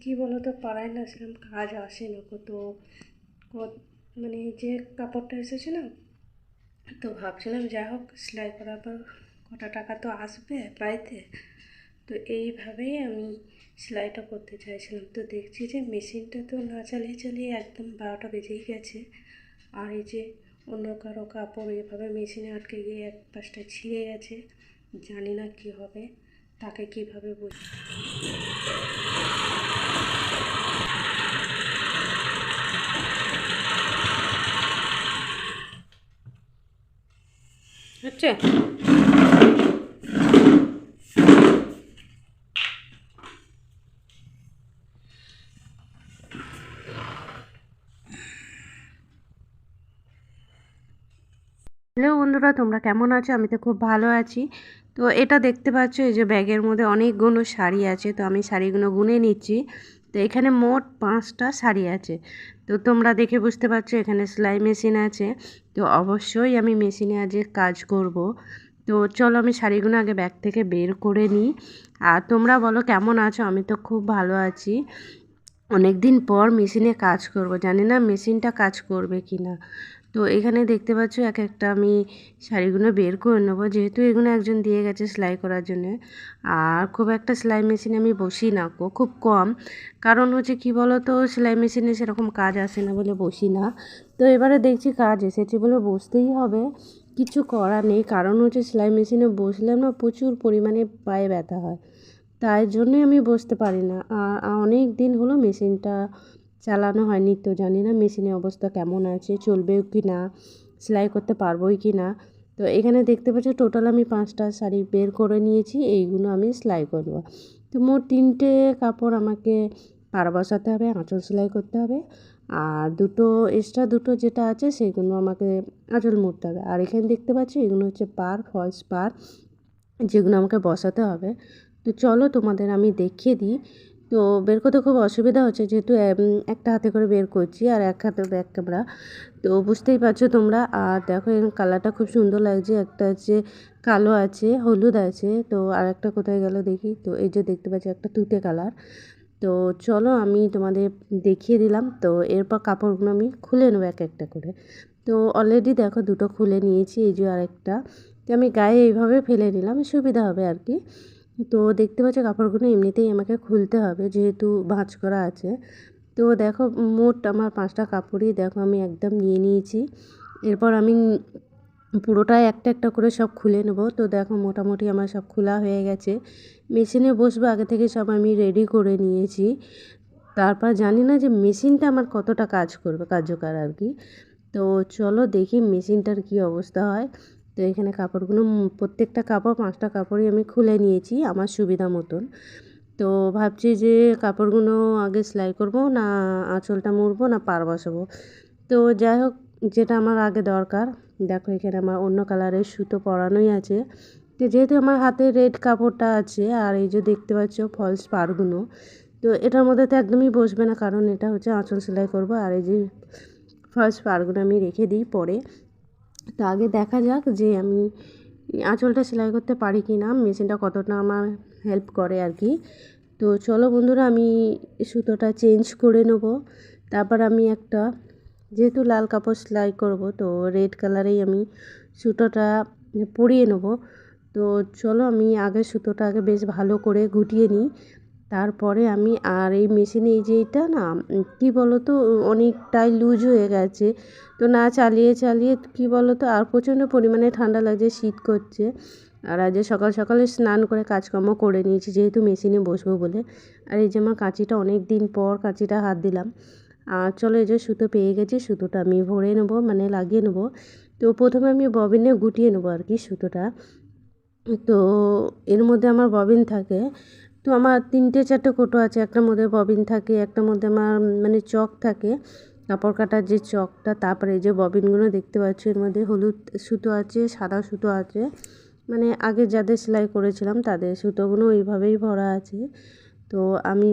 কী বলো তো, পাড়ায় না সেরকম কাজ আসে না কত, মানে যে কাপড়টা এসেছে না, তো ভাবছিলাম যা হোক সেলাই করার পর কটা টাকা তো আসবে বাড়িতে, তো এইভাবেই আমি সেলাইটা করতে চাইছিলাম। তো দেখছি যে মেশিনটা তো না চালিয়ে চালিয়ে একদম 12টা বেজেই গেছে। আর এই যে অন্য কারো কাপড় এভাবে মেশিনে আটকে গিয়ে এক পাশটা ছিঁড়ে গেছে, জানি না কী হবে, তাকে কীভাবে বুঝি। হচ্ছে হ্যালো বন্ধুরা, তোমরা কেমন আছো? আমি তো খুব ভালো আছি। তো এটা দেখতে পাচ্ছ, এই যে ব্যাগের মধ্যে অনেকগুলো শাড়ি আছে, তো আমি শাড়িগুলো গুনে নিচ্ছি। তো এখানে মোট 5টা শাড়ি আছে। তো তোমরা দেখে বুঝতে পারছো এখানে সেলাই মেশিন আছে। তো অবশ্যই আমি মেশিনে আজ কাজ করব। তো চলো আমি শাড়িগুলো আগে ব্যাগ থেকে বের করে নিই। আর তোমরা বলো কেমন আছো? আমি তো খুব ভালো আছি। অনেক দিন পর মেশিনে কাজ করব, জানি না মেশিনটা কাজ করবে কি না। তো এখানে দেখতে পাচ্ছ এক একটা আমি শাড়িগুলো বের করে নেবো, যেহেতু এগুলো একজন দিয়ে গেছে সেলাই করার জন্য। আর খুব একটা সেলাই মেশিনে আমি বসি না, খুব কম। কারণ হচ্ছে কি বলো তো, সেলাই মেশিনে সেরকম কাজ আসে না বলে বসি না। তো এবারে দেখছি কাজ এসেছে বলে বসতেই হবে, কিছু করার নেই। কারণ হচ্ছে সেলাই মেশিনে বসলে না প্রচুর পরিমাণে পায়ে ব্যথা হয়, তাই জন্যই আমি বসতে পারি না। আর অনেক দিন হলো মেশিনটা চালানো হয়নি, তো জানি না মেশিনের অবস্থা কেমন আছে, চলবেও কি না, সেলাই করতে পারবোই কি না। তো এখানে দেখতে পাচ্ছি টোটাল আমি 5টা শাড়ি বের করে নিয়েছি, এইগুলো আমি সেলাই করব। তো মোট 3টে কাপড় আমাকে পাড় বসাতে হবে, আঁচল সেলাই করতে হবে। আর এক্সট্রা দুটো যেটা আছে সেগুলো আমাকে আঁচল মুড়তে হবে। আর এখানে দেখতে পাচ্ছি এগুলো হচ্ছে ফলস পাড়, যেগুলো আমাকে বসাতে হবে। তো চলো তোমাদের আমি দেখিয়ে দিই। তো বের করতে খুব অসুবিধা হচ্ছে, যেহেতু একটা হাতে করে বের করছি আর এক হাতে ব্যাক ক্যামেরা, তো বুঝতেই পারছো তোমরা। আর দেখো এখানে কালারটা খুব সুন্দর লাগছে, একটা হচ্ছে কালো আছে, হলুদ আছে, তো আর একটা কোথায় গেল দেখি। তো এই যে দেখতে পাচ্ছি একটা তুতে কালার। তো চলো আমি তোমাদের দেখিয়ে দিলাম। তো এরপর কাপড়গুলো আমি খুলে নেবো এক একটা করে। তো অলরেডি দেখো দুটো খুলে নিয়েছি, এই যে আরেকটা। তো আমি গায়ে এইভাবে ফেলে নিলাম, সুবিধা হবে আর কি। তো দেখতে পাচ্ছ কাপড়গুলো এমনিতেই আমাকে খুলতে হবে, যেহেতু ভাঁজ করা আছে। তো দেখো মোট আমার 5টা কাপড়ই দেখো আমি একদম নিয়ে নিয়েছি। এরপর আমি পুরোটাই একটা একটা করে সব খুলে নেব। তো দেখো মোটামুটি আমার সব খোলা হয়ে গেছে। মেশিনে বসবো আগে থেকে সব আমি রেডি করে নিয়েছি। তারপর জানি না যে মেশিনটা আমার কতটা কাজ করবে, কার্যকর আর কি। তো চলো দেখি মেশিনটার কি অবস্থা হয়। তো এখানে কাপড়গুলো প্রত্যেকটা কাপড় 5টা কাপড়ই আমি খুলে নিয়েছি আমার সুবিধা মতন। তো ভাবছি যে কাপড়গুলো আগে সেলাই করব, না আঁচলটা মুড়বো, না পাড় বসাবো। তো যাই হোক, যেটা আমার আগে দরকার, দেখো এখানে আমার অন্য কালারের সুতো পরানোই আছে। তো যেহেতু আমার হাতে রেড কাপড়টা আছে, আর এই যে দেখতে পাচ্ছ ফলস পাড়গুলো, তো এটার মধ্যে তো একদমই বসবে না, কারণ এটা হচ্ছে আঁচল সেলাই করব। আর এই যে ফলস পাড়গুলো আমি রেখে দিই পরে। তো আগে দেখা যাক যে আমি আঁচলটা সেলাই করতে পারি কি না, মেশিনটা কতটা আমার হেল্প করে আর কি। তো চলো বন্ধুরা, আমি সুতোটা চেঞ্জ করে নেব। তারপর আমি একটা, যেহেতু লাল কাপড় সেলাই করব, তো রেড কালারেই আমি সুতোটা পরিয়ে নেব। তো চলো আমি আগে সুতোটা আগে বেশ ভালো করে গুটিয়ে নিই, তারপরে আমি। আর এই মেশিনে এই যে এটা না কী বলো তো, অনেকটাই লুজ হয়ে গেছে। তো না চালিয়ে চালিয়ে কী বলো তো, আর প্রচণ্ড পরিমাণে ঠান্ডা লাগছে, শীত করছে। আর আজ সকাল সকালে স্নান করে কাজকর্ম করে নিয়েছি, যেহেতু মেশিনে বসবো বলে। আর এই যে আমার কাঁচিটা অনেক দিন পর কাঁচিটা হাত দিলাম। আর চলো এই যে সুতো পেয়ে গেছি, সুতোটা আমি ভরে নেবো, মানে লাগিয়ে নেবো। তো প্রথমে আমি ববিনে গুটিয়ে নেবো আর কি সুতোটা। তো এর মধ্যে আমার ববিন থাকে। তো আমার 3-4টে কৌটো আছে, একটার মধ্যে ববিন থাকে, একটার মধ্যে আমার মানে চক থাকে, কাপড় কাটার যে চকটা। তারপরে এই যে ববিনগুলো দেখতে পাচ্ছ, এর মধ্যে হলুদ সুতো আছে, সাদা সুতো আছে, মানে আগে যাদের সেলাই করেছিলাম তাদের সুতোগুলো ওইভাবেই ভরা আছে। তো আমি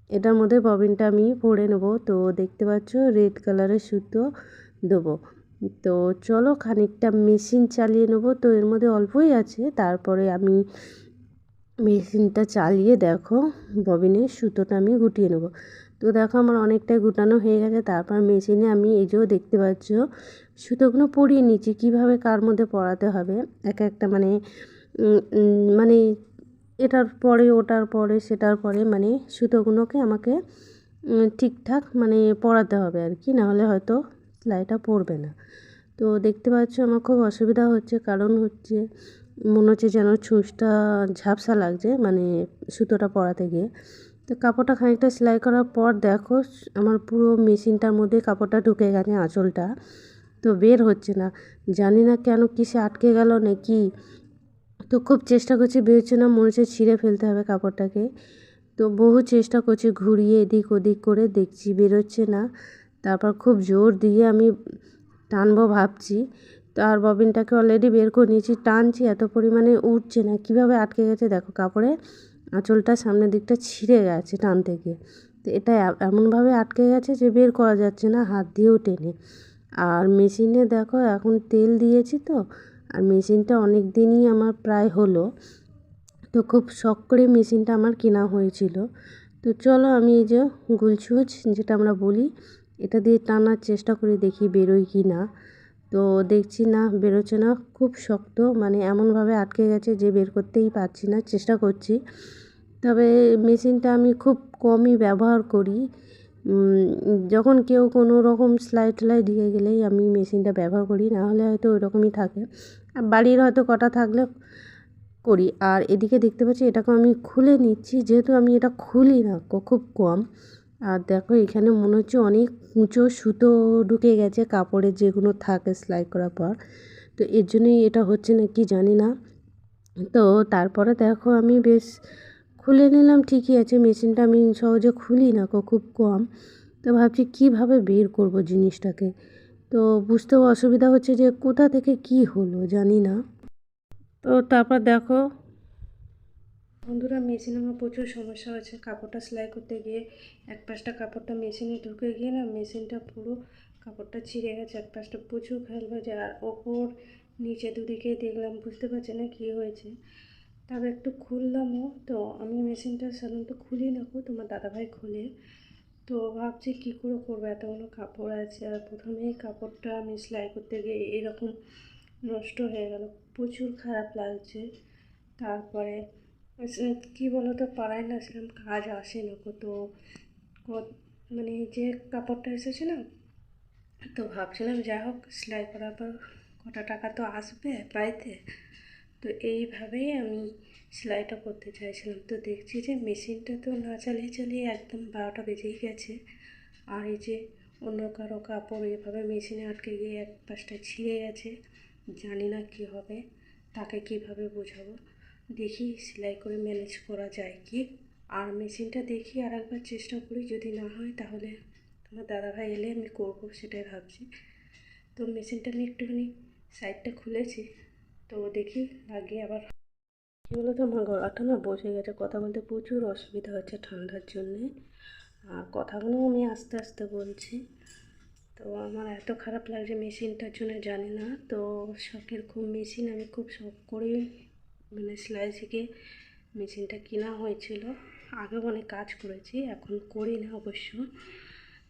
এটার মধ্যে ববিনটা আমি ভরে নেব। তো দেখতে পাচ্ছ রেড কালারের সুতো দেবো। তো চলো খানিকটা মেশিন চালিয়ে নেব। তো এর মধ্যে অল্পই আছে, তারপরে আমি মেশিনটা চালিয়ে দেখো ববিনের সুতোটা আমি গুটিয়ে নেবো। তো দেখো আমার অনেকটাই গুটানো হয়ে গেছে। তারপর মেশিনে আমি এই যে দেখতে পাচ্ছ সুতোগুলো পরিয়ে নিচ্ছি, কীভাবে কার মধ্যে পরাতে হবে এক একটা মানে এটার পরে ওটার পরে সেটার পরে মানে সুতোগুলোকে আমাকে ঠিকঠাক পরাতে হবে আর কি, নাহলে হয়তো সেলাইটা পড়বে না। তো দেখতে পাচ্ছ আমার খুব অসুবিধা হচ্ছে, কারণ হচ্ছে মনে হচ্ছে যেন ছুঁচটা ঝাপসা লাগছে সুতোটা পরাতে গিয়ে। তো কাপড়টা খানিকটা সেলাই করার পর দেখো আমার পুরো মেশিনটার মধ্যে কাপড়টা ঢুকে গেছে, আঁচলটা তো বের হচ্ছে না, জানি না কেন কিসে আটকে গেল নাকি। তো খুব চেষ্টা করছি, বেরোচ্ছে না, মনে হচ্ছে ছিঁড়ে ফেলতে হবে কাপড়টাকে। তো বহু চেষ্টা করছি, ঘুরিয়ে এদিক ওদিক করে দেখছি বেরোচ্ছে না। তারপর খুব জোর দিয়ে আমি টানবো ভাবছি, তো আর ববিনটাকে অলরেডি বের করে নিয়েছি, টানছি এত পরিমাণে উঠছে না, কীভাবে আটকে গেছে দেখো কাপড়ে আঁচলটা সামনের দিকটা ছিঁড়ে গেছে টানতে গিয়ে। তো এটা এমনভাবে আটকে গেছে যে বের করা যাচ্ছে না হাত দিয়েও টেনে। আর মেশিনে দেখো এখন তেল দিয়েছি তো, আর মেশিনটা অনেক দিনই আমার প্রায় হলো, তো খুব শখ করে মেশিনটা আমার কেনা হয়েছিল। তো চলো আমি এই যে গুলছুঁচ যেটা আমরা বলি এটা দিয়ে টানার চেষ্টা করে দেখি বেরোয় কি না। তো দেখছি না বেরোচ্ছে না, খুব শক্ত এমনভাবে আটকে গেছে যে বের করতেই পারছি না, চেষ্টা করছি। তবে মেশিনটা আমি খুব কমই ব্যবহার করি, যখন কেউ কোনো রকম সেলাই টেলাই দিয়ে গেলেই আমি মেশিনটা ব্যবহার করি, নাহলে হয়তো ওই রকমই থাকে, আর বাড়ির হয়তো কটা থাকলে করি। আর এদিকে দেখতে পাচ্ছি এটাকে আমি খুলে নিচ্ছি, যেহেতু আমি এটা খুলি না খুব কম। আর দেখো এখানে মনে হচ্ছে অনেক কুঁচো সুতো ঢুকে গেছে কাপড়ের যেগুলো থাকে সেলাই করার পর, তো এর জন্যই এটা হচ্ছে না কি জানি না। তো তারপরে দেখো আমি বেশ খুলে নিলাম, ঠিকই আছে, মেশিনটা আমি সহজে খুলি না খুব কম। তো ভাবছি কীভাবে বের করব জিনিসটাকে, তো বুঝতেও অসুবিধা হচ্ছে যে কোথা থেকে কি হলো জানি না। তো তারপর দেখো বন্ধুরা, মেশিনে আমার প্রচুর সমস্যা হচ্ছে, কাপড়টা সেলাই করতে গিয়ে এক পাশটা কাপড়টা মেশিনে ঢুকে গিয়ে না মেশিনটা পুরো কাপড়টা ছিঁড়ে গেছে, এক পাশটা প্রচুর খেয়াল বাজে, আর ওপর নিচে দুদিকে দেখলাম, বুঝতে পারছি না কী হয়েছে। তবে একটু খুললামও, তো আমি মেশিনটা সাধারণত খুলি না তোমার দাদাভাই খুলে। তো ভাবছি কী করে করবো, এতগুলো কাপড় আছে, আর প্রথমেই কাপড়টা আমি সেলাই করতে গিয়ে এরকম নষ্ট হয়ে গেল, প্রচুর খারাপ লাগছে। তারপরে কী বলো তো, পাড়ায় না সেরকম কাজ আসে না তো যে কাপড়টা এসেছে না, তো ভাবছিলাম যাই হোক সেলাই করার পর কটা টাকা তো আসবে বাড়িতে, তো এইভাবেই আমি সেলাইটা করতে চাইছিলাম। তো দেখছি যে মেশিনটা তো না চালিয়ে একদম 12টা বেজেই গেছে, আর এই যে অন্য কারো কাপড় এভাবে মেশিনে আটকে গিয়ে এক পাশটা ছিঁড়ে গেছে, জানি না কী হবে, তাকে কিভাবে বোঝাবো, দেখি সেলাই করে ম্যানেজ করা যায় কি। আর মেশিনটা দেখি আর একবার চেষ্টা করি, যদি না হয় তাহলে তোমার দাদাভাই এলে আমি করবো, সেটাই ভাবছি। তো মেশিনটা আমি একটুখানি সাইডটা খুলেছি, তো দেখি লাগিয়ে আবার। কী বলো তো, আমার গলাটা না বসে গেছে, কথা বলতে প্রচুর অসুবিধা হচ্ছে ঠান্ডার জন্যে, আর কথাগুলো আমি আস্তে আস্তে বলছি। তো আমার এত খারাপ লাগছে মেশিনটার জন্য জানি না। তো শখের খুব মেশিন, আমি খুব শখ করেই সেলাই শিখে মেশিনটা কেনা হয়েছিল। আগেও অনেক কাজ করেছি, এখন করি না অবশ্য।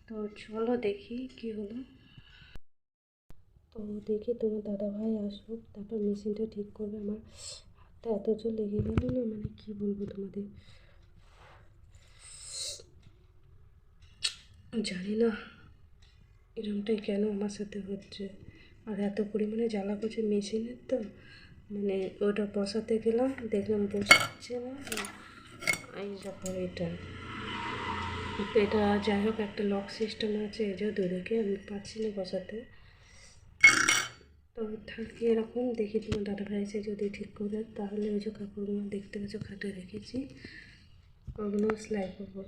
তো চলো দেখি কি হলো। তো দেখি তোমার দাদাভাই আসুক, তারপর মেশিনটা ঠিক করবে। আমার হাতটা এত জোর লেগে গেল না, কি বলবো তোমাদের, জানি না এরকমটাই কেন আমার সাথে হচ্ছে। আর এত পরিমাণে জ্বালা করছে মেশিনের, তো ওটা বসাতে গেলাম, দেখলাম বসছে না, এই যখন এটা তো এটা যাই হোক একটা লক সিস্টেম আছে, এই যে দুদিকে আমি পাচ্ছি না বসাতে, তো থাকি এরকম। দেখি তোমার দাদাভাই এসে যদি ঠিক করে, তাহলে ওই যে কাপড়গুলো দেখতে পাচ্ছ খাটে রেখেছি, ওগুলো সেলাই করবো।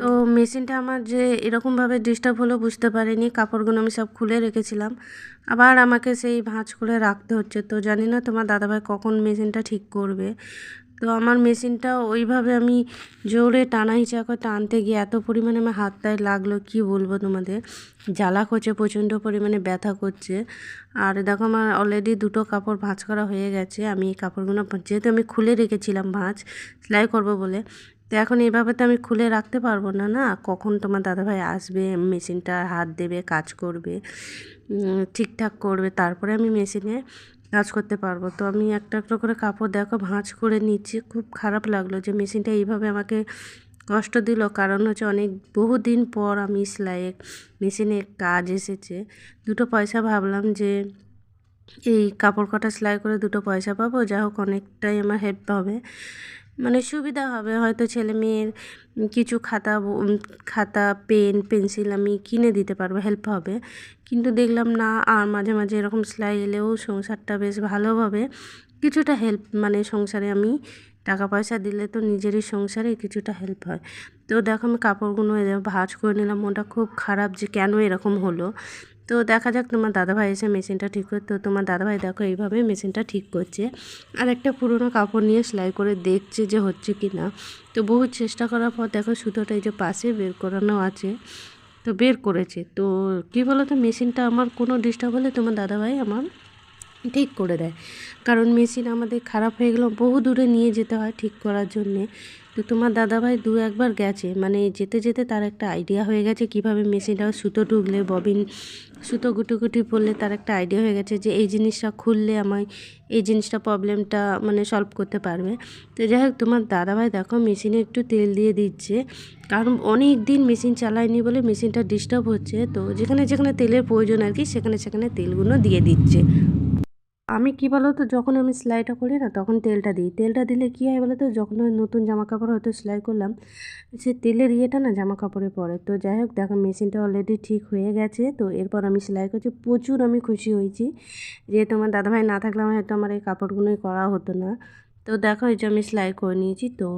তো মেশিনটা আমার যে এরকমভাবে ডিস্টার্ব হলো বুঝতে পারিনি, কাপড়গুলো আমি সব খুলে রেখেছিলাম, আবার আমাকে সেই ভাঁজ করে রাখতে হচ্ছে। তো জানি না তোমার দাদাভাই কখন মেশিনটা ঠিক করবে। তো আমার মেশিনটা ওইভাবে আমি জোরে টানা হিচা করে টানতে গিয়ে এত পরিমাণে আমার হাতটায় লাগলো কি বলবো তোমাদের, জ্বালা করছে, প্রচণ্ড পরিমাণে ব্যথা করছে। আর দেখো আমার অলরেডি দুটো কাপড় ভাঁজ করা হয়ে গেছে। আমি এই কাপড়গুলো যেহেতু আমি খুলে রেখেছিলাম ভাঁজ সেলাই করব বলে, তো এখন এইভাবে তো আমি খুলে রাখতে পারবো না, না কখন তোমার দাদাভাই আসবে, মেশিনটা হাত দেবে, কাজ করবে, ঠিকঠাক করবে, তারপরে আমি মেশিনে কাজ করতে পারবো। তো আমি একটা একটা করে কাপড় দেখো ভাঁজ করে নিচ্ছি। খুব খারাপ লাগলো যে মেশিনটা এইভাবে আমাকে কষ্ট দিল, কারণ হচ্ছে অনেক বহুদিন পর আমি সেলাইয়ে মেশিনে কাজ এসেছে, দুটো পয়সা ভাবলাম যে এই কাপড় কাটা সেলাই করে দুটো পয়সা পাবো, যা হোক অনেকটাই আমার হেল্প হবে, মানে সুবিধা হবে। হয়তো ছেলে মেয়ের কিছু খাতা পেন পেন্সিল আমি কিনে দিতে পারবো, হেল্প হবে। কিন্তু দেখলাম না, আর মাঝে মাঝে এরকম সেলাই এলেও সংসারটা বেশ ভালোভাবে কিছুটা হেল্প, মানে সংসারে আমি টাকা পয়সা দিলে তো নিজেরই সংসারে কিছুটা হেল্প হয়। তো দেখো আমি কাপড়গুলো ভাঁজ করে নিলাম। মনটা খুব খারাপ যে কেন এরকম হলো। তো দেখা যাক, তোমার দাদাভাই এসে মেশিনটা ঠিক করতে, তো তোমার দাদাভাই দেখো এইভাবে মেশিনটা ঠিক করছে, আর একটা পুরোনো কাপড় নিয়ে সেলাই করে দেখছে যে হচ্ছে কি না। তো বহু চেষ্টা করার পর দেখো সুতোটা এই যে পাশে বের করানো আছে, তো বের করেছে। তো কী বলো তো, মেশিনটা আমার কোনো ডিস্টার্ব হলে তোমার দাদাভাই আমার ঠিক করে দেয়, কারণ মেশিন আমাদের খারাপ হয়ে গেলেও বহু দূরে নিয়ে যেতে হয় ঠিক করার জন্যে। তো তোমার দাদাভাই দু একবার গেছে, মানে যেতে যেতে তার একটা আইডিয়া হয়ে গেছে কীভাবে মেশিনটা সুতো ঢুকলে ববিন সুতো গুটি পড়লে তার একটা আইডিয়া হয়ে গেছে যে এই জিনিসটা খুললে আমায় এই জিনিসটা প্রবলেমটা মানে সলভ করতে পারবে। তো যাই হোক, তোমার দাদাভাই দেখো মেশিনে একটু তেল দিয়ে দিচ্ছে, কারণ অনেক দিন মেশিন চালায়নি বলে মেশিনটা ডিস্টার্ব হচ্ছে। তো যেখানে যেখানে তেলের প্রয়োজন আর কি, সেখানে সেখানে তেলগুলো দিয়ে দিচ্ছে। আমি কী বলো তো, যখন আমি সেলাইটা করি না তখন তেলটা দিই। তেলটা দিলে কী হয় বলো তো, যখন ওই নতুন জামা কাপড় হয়তো সেলাই করলাম, সে তেলের ইয়েটা না জামা কাপড়ে পড়ে। তো যাই হোক দেখো মেশিনটা অলরেডি ঠিক হয়ে গেছে। তো এরপর আমি সেলাই করছি, প্রচুর আমি খুশি হয়েছি, যেহেতু আমার দাদাভাই না থাকলে হয়তো আমার এই কাপড়গুলোই করা হতো না। তো দেখো এই যে আমি সেলাই করে নিয়েছি। তো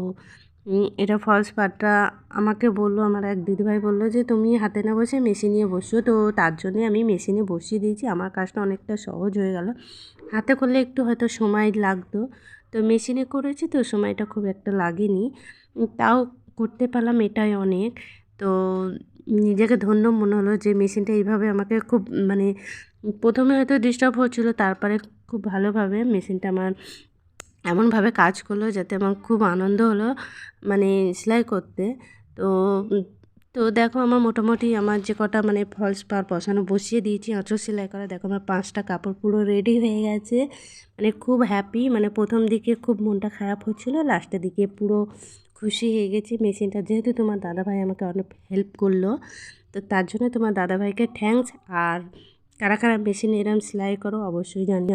এটা ফলস পাড়টা আমাকে বললো, আমার এক দিদিভাই বললো যে তুমি হাতে না বসে মেশিনে বসো। তো তার জন্যে আমি মেশিনে বসিয়ে দিয়েছি, আমার কাজটা অনেকটা সহজ হয়ে গেল। হাতে করলে একটু হয়তো সময় লাগতো, তো মেশিনে করেছি তো সময়টা খুব একটা লাগেনি, তাও করতে পারলাম, এটাই অনেক। তো নিজেকে ধন্য মনে হলো যে মেশিনটা এইভাবে আমাকে খুব মানে প্রথমে হয়তো ডিস্টার্ব হচ্ছিলো, তারপরে খুব ভালোভাবে মেশিনটা আমার এমনভাবে কাজ করলো যাতে আমার খুব আনন্দ হলো মানে সেলাই করতে। তো তো দেখো আমার মোটামুটি আমার যে কটা মানে ফলস পাড় বসানো বসিয়ে দিয়েছি, আঁচল সেলাই করা, দেখো আমার 5টা কাপড় পুরো রেডি হয়ে গেছে। মানে খুব হ্যাপি, মানে প্রথম দিকে খুব মনটা খারাপ হচ্ছিলো, লাস্টের দিকে পুরো খুশি হয়ে গেছি। মেশিনটা যেহেতু তোমার দাদাভাই আমাকে অনেক হেল্প করলো, তো তার জন্য তোমার দাদাভাইকে থ্যাঙ্কস। আর কারা কারা মেশিনে এরম সেলাই করো অবশ্যই জানি।